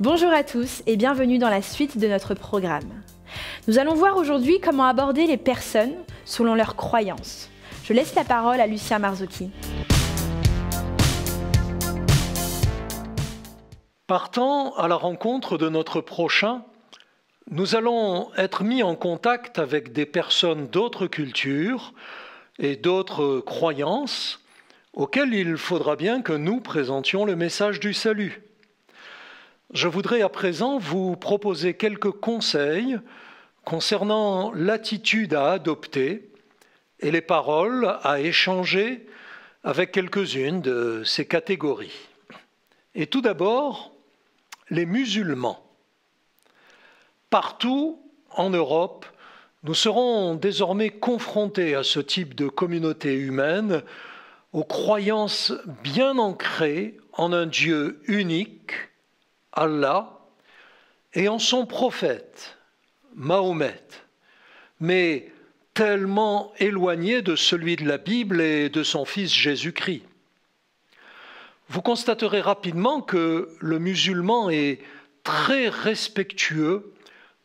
Bonjour à tous et bienvenue dans la suite de notre programme. Nous allons voir aujourd'hui comment aborder les personnes selon leurs croyances. Je laisse la parole à Lucien Marzocchi. Partant à la rencontre de notre prochain, nous allons être mis en contact avec des personnes d'autres cultures et d'autres croyances auxquelles il faudra bien que nous présentions le message du salut. Je voudrais à présent vous proposer quelques conseils concernant l'attitude à adopter et les paroles à échanger avec quelques-unes de ces catégories. Et tout d'abord, les musulmans. Partout en Europe, nous serons désormais confrontés à ce type de communauté humaine, aux croyances bien ancrées en un Dieu unique, Allah, et en son prophète, Mahomet, mais tellement éloigné de celui de la Bible et de son fils Jésus-Christ. Vous constaterez rapidement que le musulman est très respectueux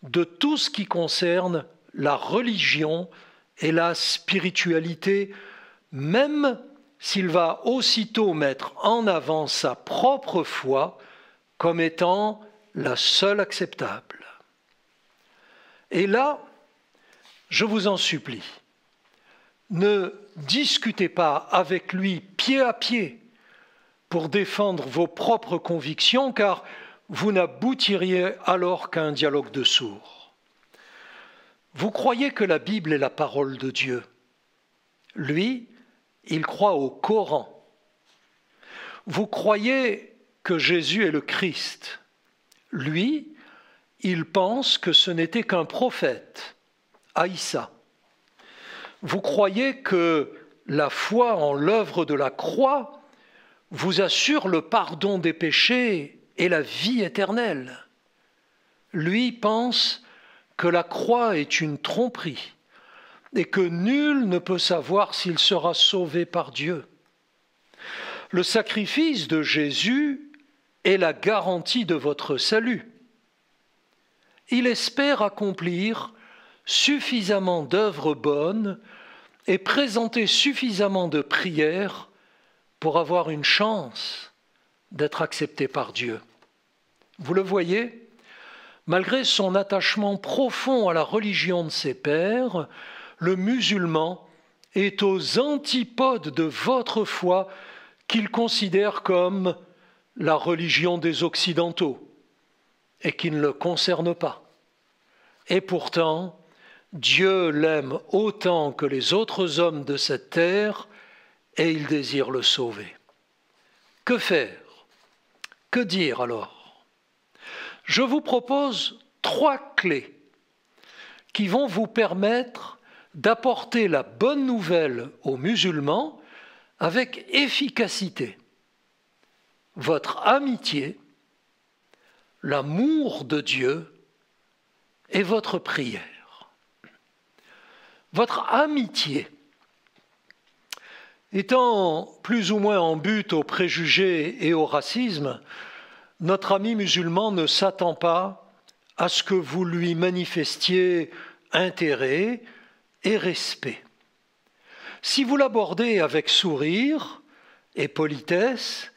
de tout ce qui concerne la religion et la spiritualité, même s'il va aussitôt mettre en avant sa propre foi comme étant la seule acceptable. Et là, je vous en supplie, ne discutez pas avec lui pied à pied pour défendre vos propres convictions, car vous n'aboutiriez alors qu'à un dialogue de sourds. Vous croyez que la Bible est la parole de Dieu. Lui, il croit au Coran. Vous croyez que Jésus est le Christ. Lui, il pense que ce n'était qu'un prophète, Aïssa. Vous croyez que la foi en l'œuvre de la croix vous assure le pardon des péchés et la vie éternelle. Lui pense que la croix est une tromperie et que nul ne peut savoir s'il sera sauvé par Dieu. Le sacrifice de Jésus est la garantie de votre salut. Il espère accomplir suffisamment d'œuvres bonnes et présenter suffisamment de prières pour avoir une chance d'être accepté par Dieu. Vous le voyez, malgré son attachement profond à la religion de ses pères, le musulman est aux antipodes de votre foi qu'il considère comme la religion des Occidentaux et qui ne le concerne pas. Et pourtant, Dieu l'aime autant que les autres hommes de cette terre et il désire le sauver. Que faire? Que dire alors? Je vous propose 3 clés qui vont vous permettre d'apporter la bonne nouvelle aux musulmans avec efficacité. Votre amitié, l'amour de Dieu et votre prière. Votre amitié, étant plus ou moins en butte aux préjugés et au racisme, notre ami musulman ne s'attend pas à ce que vous lui manifestiez intérêt et respect. Si vous l'abordez avec sourire et politesse,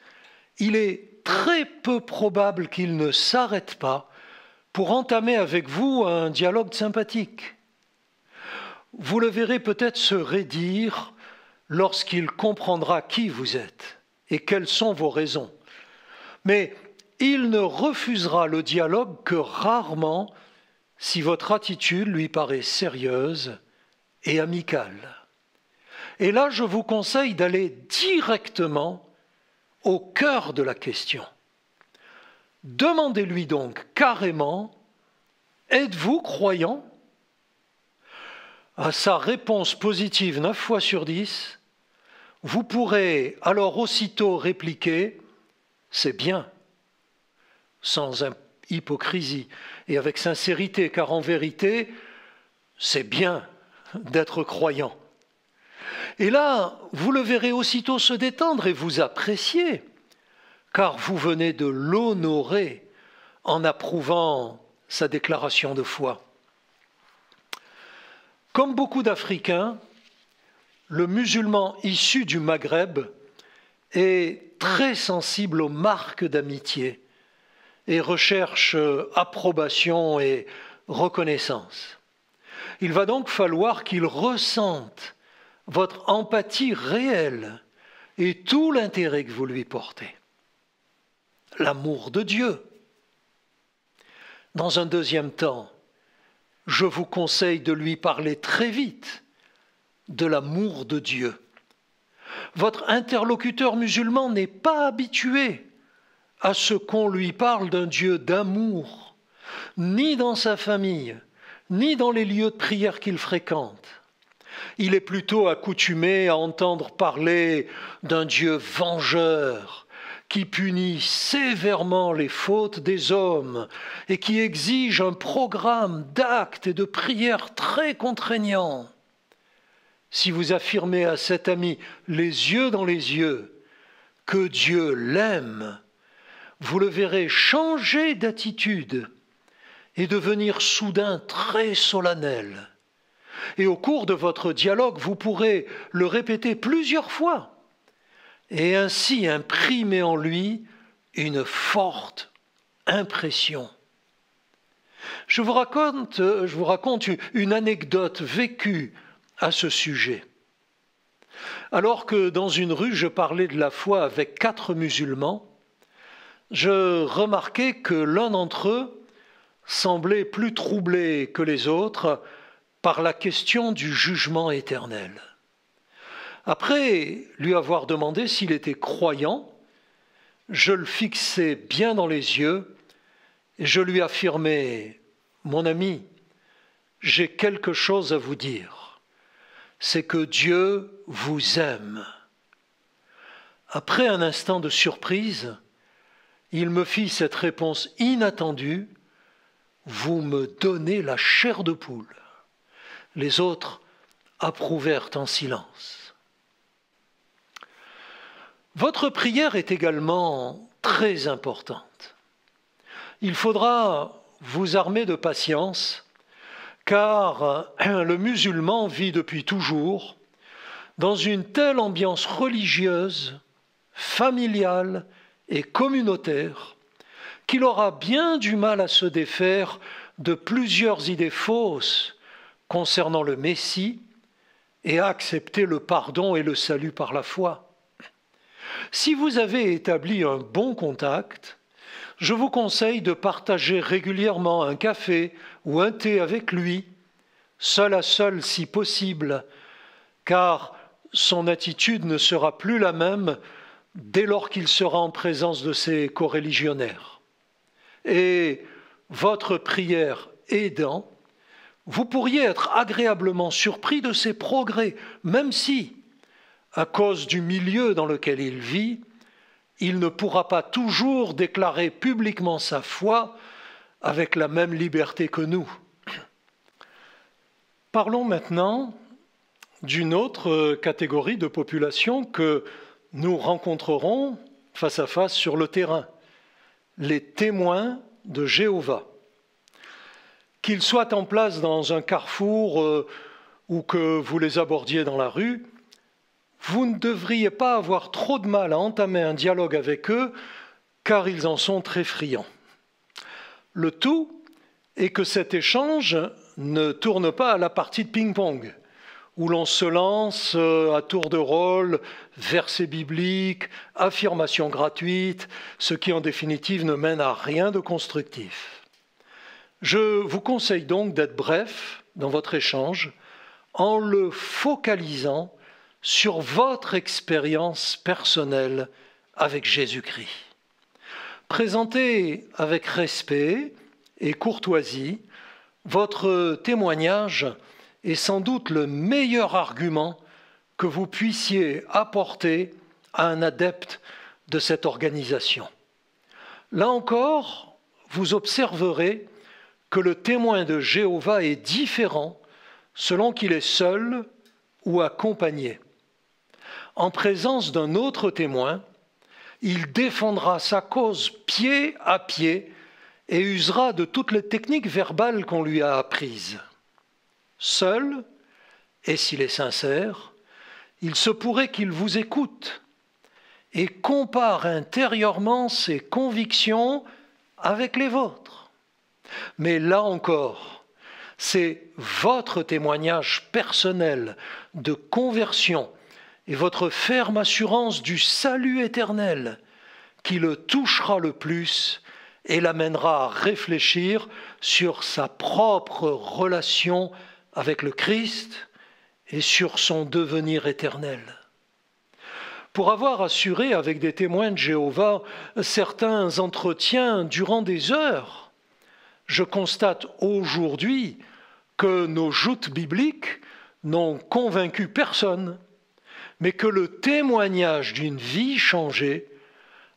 il est très peu probable qu'il ne s'arrête pas pour entamer avec vous un dialogue sympathique. Vous le verrez peut-être se raidir lorsqu'il comprendra qui vous êtes et quelles sont vos raisons. Mais il ne refusera le dialogue que rarement si votre attitude lui paraît sérieuse et amicale. Et là, je vous conseille d'aller directement au cœur de la question. Demandez-lui donc carrément, êtes-vous croyant? À sa réponse positive 9 fois sur 10, vous pourrez alors aussitôt répliquer, c'est bien, sans hypocrisie et avec sincérité, car en vérité, c'est bien d'être croyant. Et là, vous le verrez aussitôt se détendre et vous apprécier, car vous venez de l'honorer en approuvant sa déclaration de foi. Comme beaucoup d'Africains, le musulman issu du Maghreb est très sensible aux marques d'amitié et recherche approbation et reconnaissance. Il va donc falloir qu'il ressente votre empathie réelle et tout l'intérêt que vous lui portez. L'amour de Dieu. Dans un deuxième temps, je vous conseille de lui parler très vite de l'amour de Dieu. Votre interlocuteur musulman n'est pas habitué à ce qu'on lui parle d'un Dieu d'amour, ni dans sa famille, ni dans les lieux de prière qu'il fréquente. Il est plutôt accoutumé à entendre parler d'un Dieu vengeur, qui punit sévèrement les fautes des hommes et qui exige un programme d'actes et de prières très contraignants. Si vous affirmez à cet ami, les yeux dans les yeux, que Dieu l'aime, vous le verrez changer d'attitude et devenir soudain très solennel. Et au cours de votre dialogue, vous pourrez le répéter plusieurs fois et ainsi imprimer en lui une forte impression. Je vous raconte une anecdote vécue à ce sujet. Alors que dans une rue, je parlais de la foi avec 4 musulmans, je remarquai que l'un d'entre eux semblait plus troublé que les autres par la question du jugement éternel. Après lui avoir demandé s'il était croyant, je le fixai bien dans les yeux et je lui affirmai « Mon ami, j'ai quelque chose à vous dire. C'est que Dieu vous aime. » Après un instant de surprise, il me fit cette réponse inattendue « Vous me donnez la chair de poule. » Les autres approuvèrent en silence. Votre prière est également très importante. Il faudra vous armer de patience, car le musulman vit depuis toujours dans une telle ambiance religieuse, familiale et communautaire qu'il aura bien du mal à se défaire de plusieurs idées fausses concernant le Messie et à accepter le pardon et le salut par la foi. Si vous avez établi un bon contact, je vous conseille de partager régulièrement un café ou un thé avec lui, seul à seul si possible, car son attitude ne sera plus la même dès lors qu'il sera en présence de ses coreligionnaires. Et votre prière aidant, vous pourriez être agréablement surpris de ses progrès, même si, à cause du milieu dans lequel il vit, il ne pourra pas toujours déclarer publiquement sa foi avec la même liberté que nous. Parlons maintenant d'une autre catégorie de population que nous rencontrerons face à face sur le terrain, les témoins de Jéhovah. Qu'ils soient en place dans un carrefour ou que vous les abordiez dans la rue, vous ne devriez pas avoir trop de mal à entamer un dialogue avec eux, car ils en sont très friands. Le tout est que cet échange ne tourne pas à la partie de ping-pong, où l'on se lance à tour de rôle, versets bibliques, affirmations gratuites, ce qui en définitive ne mène à rien de constructif. Je vous conseille donc d'être bref dans votre échange, en le focalisant sur votre expérience personnelle avec Jésus-Christ. Présentez avec respect et courtoisie, votre témoignage est sans doute le meilleur argument que vous puissiez apporter à un adepte de cette organisation. Là encore, vous observerez que le témoin de Jéhovah est différent selon qu'il est seul ou accompagné. En présence d'un autre témoin, il défendra sa cause pied à pied et usera de toutes les techniques verbales qu'on lui a apprises. Seul, et s'il est sincère, il se pourrait qu'il vous écoute et compare intérieurement ses convictions avec les vôtres. Mais là encore, c'est votre témoignage personnel de conversion et votre ferme assurance du salut éternel qui le touchera le plus et l'amènera à réfléchir sur sa propre relation avec le Christ et sur son devenir éternel. Pour avoir assuré avec des témoins de Jéhovah certains entretiens durant des heures, je constate aujourd'hui que nos joutes bibliques n'ont convaincu personne, mais que le témoignage d'une vie changée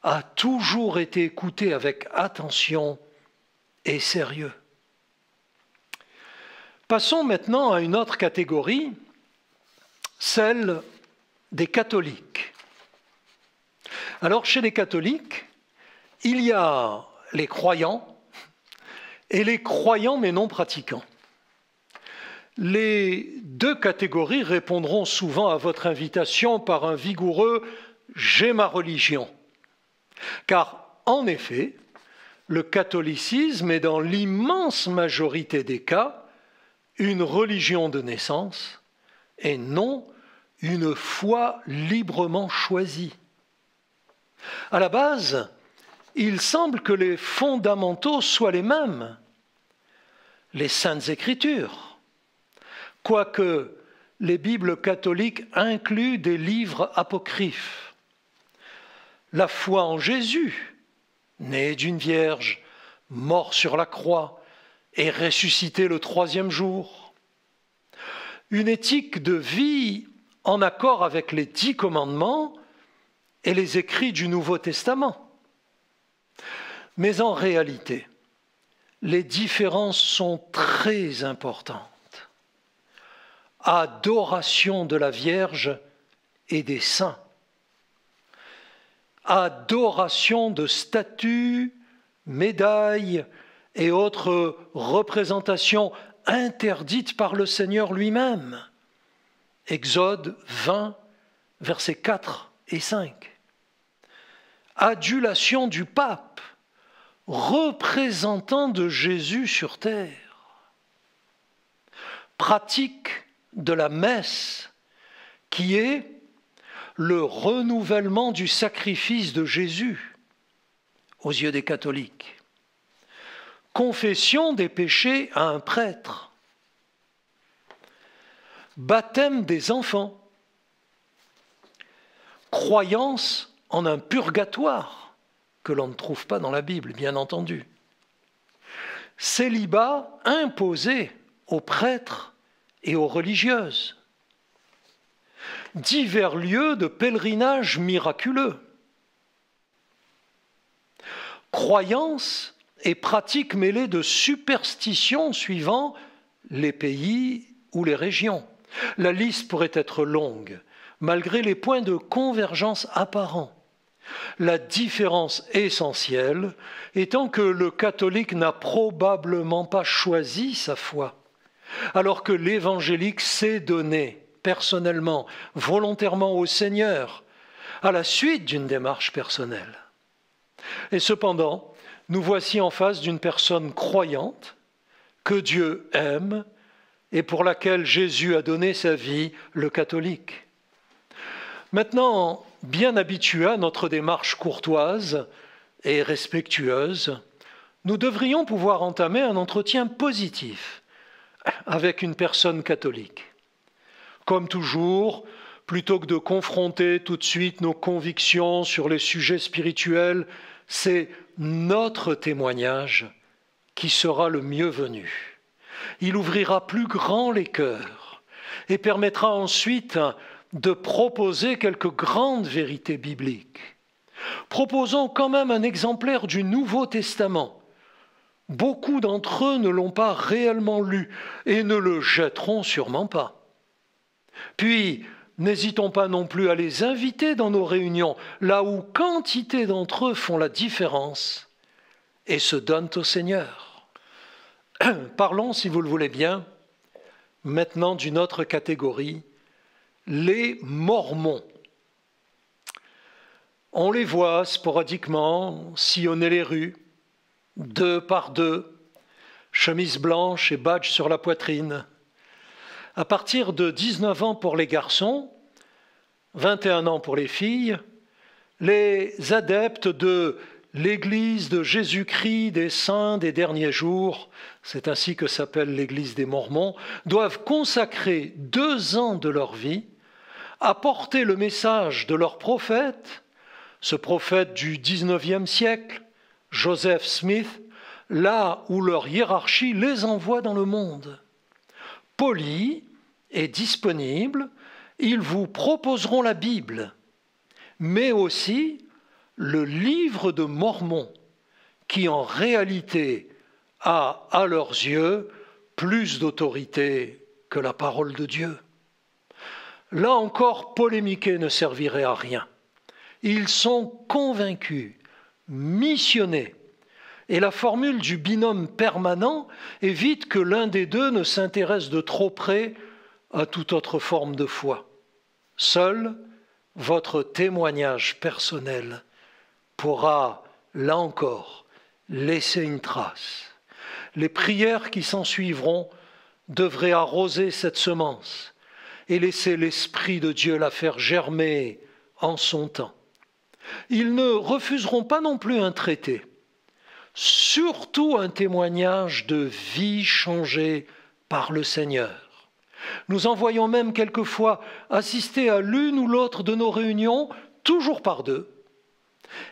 a toujours été écouté avec attention et sérieux. Passons maintenant à une autre catégorie, celle des catholiques. Alors, chez les catholiques, il y a les croyants et les croyants mais non pratiquants. Les deux catégories répondront souvent à votre invitation par un vigoureux « j'ai ma religion ». Car, en effet, le catholicisme est dans l'immense majorité des cas une religion de naissance et non une foi librement choisie. À la base, il semble que les fondamentaux soient les mêmes, les Saintes Écritures, quoique les Bibles catholiques incluent des livres apocryphes. La foi en Jésus, né d'une vierge, mort sur la croix et ressuscité le troisième jour. Une éthique de vie en accord avec les 10 commandements et les écrits du Nouveau Testament. Mais en réalité, les différences sont très importantes. Adoration de la Vierge et des saints. Adoration de statues, médailles et autres représentations interdites par le Seigneur lui-même. Exode 20, versets 4 et 5. Adulation du pape, représentant de Jésus sur terre. Pratique de la messe, qui est le renouvellement du sacrifice de Jésus aux yeux des catholiques. Confession des péchés à un prêtre. Baptême des enfants. Croyance en un purgatoire que l'on ne trouve pas dans la Bible, bien entendu. Célibat imposé aux prêtres et aux religieuses. Divers lieux de pèlerinage miraculeux. Croyances et pratiques mêlées de superstitions suivant les pays ou les régions. La liste pourrait être longue, malgré les points de convergence apparents. La différence essentielle étant que le catholique n'a probablement pas choisi sa foi, alors que l'évangélique s'est donné personnellement, volontairement au Seigneur, à la suite d'une démarche personnelle. Et cependant, nous voici en face d'une personne croyante que Dieu aime et pour laquelle Jésus a donné sa vie, le catholique. Maintenant, bien habitués à notre démarche courtoise et respectueuse, nous devrions pouvoir entamer un entretien positif avec une personne catholique. Comme toujours, plutôt que de confronter tout de suite nos convictions sur les sujets spirituels, c'est notre témoignage qui sera le mieux venu. Il ouvrira plus grand les cœurs et permettra ensuite de proposer quelques grandes vérités bibliques. Proposons quand même un exemplaire du Nouveau Testament. Beaucoup d'entre eux ne l'ont pas réellement lu et ne le jetteront sûrement pas. Puis, n'hésitons pas non plus à les inviter dans nos réunions, là où quantité d'entre eux font la différence et se donnent au Seigneur. Parlons, si vous le voulez bien, maintenant d'une autre catégorie, les Mormons. On les voit sporadiquement sillonner les rues, 2 par 2, chemise blanche et badge sur la poitrine. À partir de 19 ans pour les garçons, 21 ans pour les filles, les adeptes de l'Église de Jésus-Christ des Saints des derniers jours, c'est ainsi que s'appelle l'Église des Mormons, doivent consacrer 2 ans de leur vie à porter le message de leur prophète, ce prophète du 19e siècle, Joseph Smith, là où leur hiérarchie les envoie dans le monde. Polis et disponibles, ils vous proposeront la Bible, mais aussi le livre de Mormon, qui en réalité a, à leurs yeux, plus d'autorité que la parole de Dieu. Là encore, polémiquer ne servirait à rien. Ils sont convaincus, missionnés, et la formule du binôme permanent évite que l'un des deux ne s'intéresse de trop près à toute autre forme de foi. Seul votre témoignage personnel pourra, là encore, laisser une trace. Les prières qui s'ensuivront devraient arroser cette semence et laisser l'Esprit de Dieu la faire germer en son temps. Ils ne refuseront pas non plus un traité, surtout un témoignage de vie changée par le Seigneur. Nous en voyons même quelquefois assister à l'une ou l'autre de nos réunions, toujours par 2,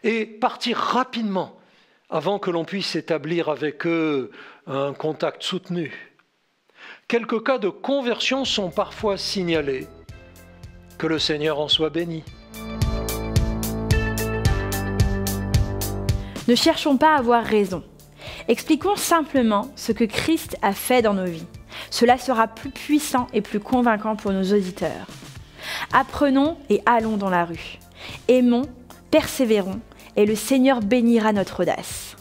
et partir rapidement avant que l'on puisse établir avec eux un contact soutenu. Quelques cas de conversion sont parfois signalés. Que le Seigneur en soit béni. Ne cherchons pas à avoir raison. Expliquons simplement ce que Christ a fait dans nos vies. Cela sera plus puissant et plus convaincant pour nos auditeurs. Apprenons et allons dans la rue. Aimons, persévérons, et le Seigneur bénira notre audace.